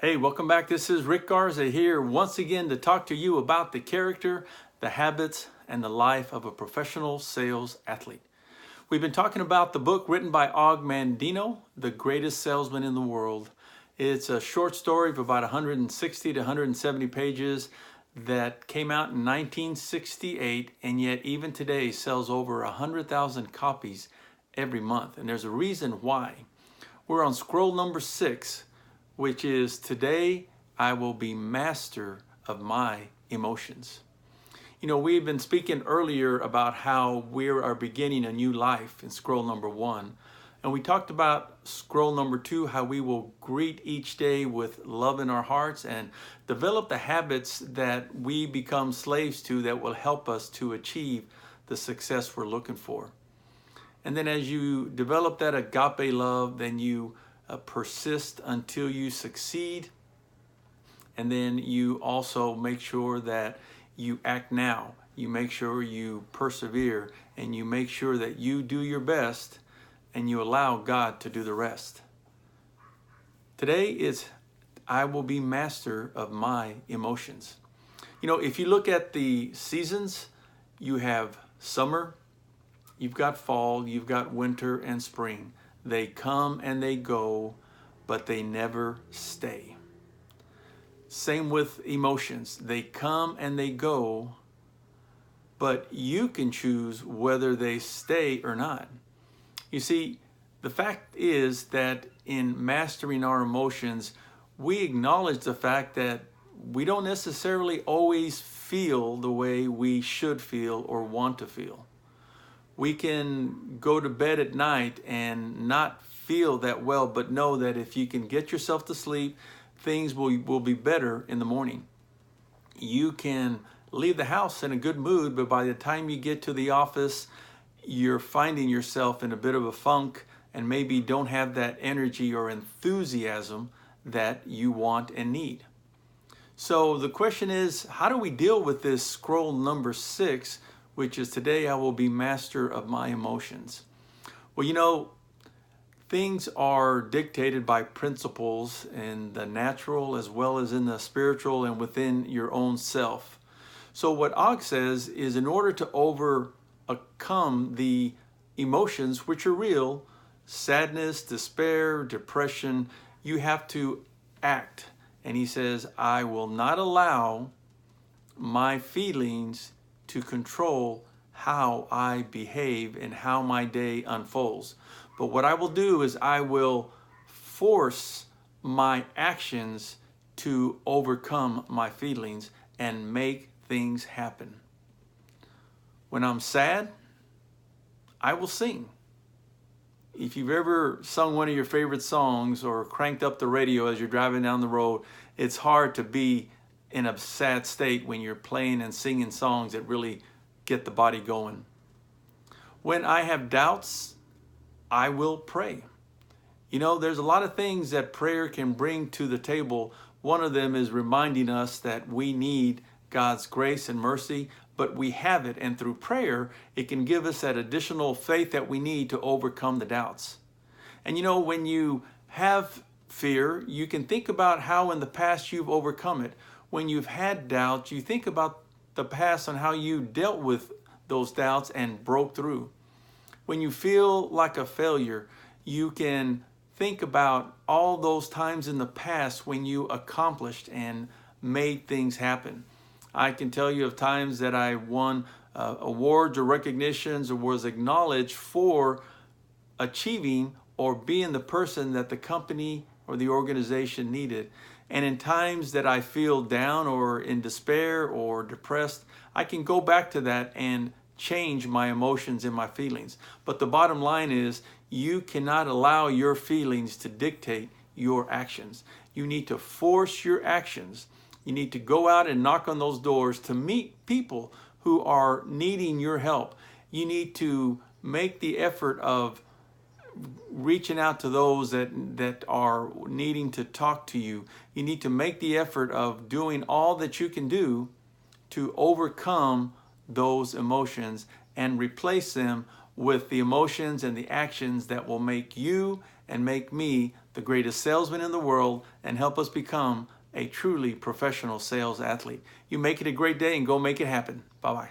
Hey, welcome back. This is Rick Garza here once again to talk to you about the character, the habits, and the life of a professional sales athlete. We've been talking about the book written by Og Mandino, The Greatest Salesman in the World. It's a short story of about 160 to 170 pages that came out in 1968 and yet even today sells over 100,000 copies every month. And there's a reason why. We're on scroll number 6, which is today I will be master of my emotions. You know, we've been speaking earlier about how we are beginning a new life in scroll number 1. And we talked about scroll number 2, how we will greet each day with love in our hearts and develop the habits that we become slaves to that will help us to achieve the success we're looking for. And then as you develop that agape love, then you persist until you succeed. And then you also make sure that you act now. You make sure you persevere and you make sure that you do your best and you allow God to do the rest. Today is I will be master of my emotions. You know, if you look at the seasons, you have summer, you've got fall, you've got winter and spring. They come and they go, but they never stay. Same with emotions. They come and they go, but you can choose whether they stay or not. You see, the fact is that in mastering our emotions, we acknowledge the fact that we don't necessarily always feel the way we should feel or want to feel. We can go to bed at night and not feel that well, but know that if you can get yourself to sleep, things will be better in the morning. You can leave the house in a good mood, but by the time you get to the office, you're finding yourself in a bit of a funk and maybe don't have that energy or enthusiasm that you want and need. So the question is, how do we deal with this scroll number 6, which is today I will be master of my emotions? Well, you know, things are dictated by principles in the natural as well as in the spiritual and within your own self. So what Og says is in order to overcome the emotions which are real, sadness, despair, depression, you have to act. And he says, I will not allow my feelings to control how I behave and how my day unfolds. But what I will do is I will force my actions to overcome my feelings and make things happen. When I'm sad, I will sing. If you've ever sung one of your favorite songs or cranked up the radio as you're driving down the road, it's hard to be in a sad state when you're playing and singing songs that really get the body going. When I have doubts, I will pray. You know, there's a lot of things that prayer can bring to the table. One of them is reminding us that we need God's grace and mercy, but we have it. And through prayer, it can give us that additional faith that we need to overcome the doubts. And you know, when you have fear, you can think about how in the past you've overcome it. When you've had doubts, you think about the past on how you dealt with those doubts and broke through. When you feel like a failure, you can think about all those times in the past when you accomplished and made things happen. I can tell you of times that I won awards or recognitions or was acknowledged for achieving or being the person that the company or the organization needed. And in times that I feel down or in despair or depressed, I can go back to that and change my emotions and my feelings. But the bottom line is you cannot allow your feelings to dictate your actions. You need to force your actions. You need to go out and knock on those doors to meet people who are needing your help. You need to make the effort of reaching out to those that are needing to talk to you. You need to make the effort of doing all that you can do to overcome those emotions and replace them with the emotions and the actions that will make you and make me the greatest salesman in the world, and help us become a truly professional sales athlete. You make it a great day and go make it happen. Bye-bye.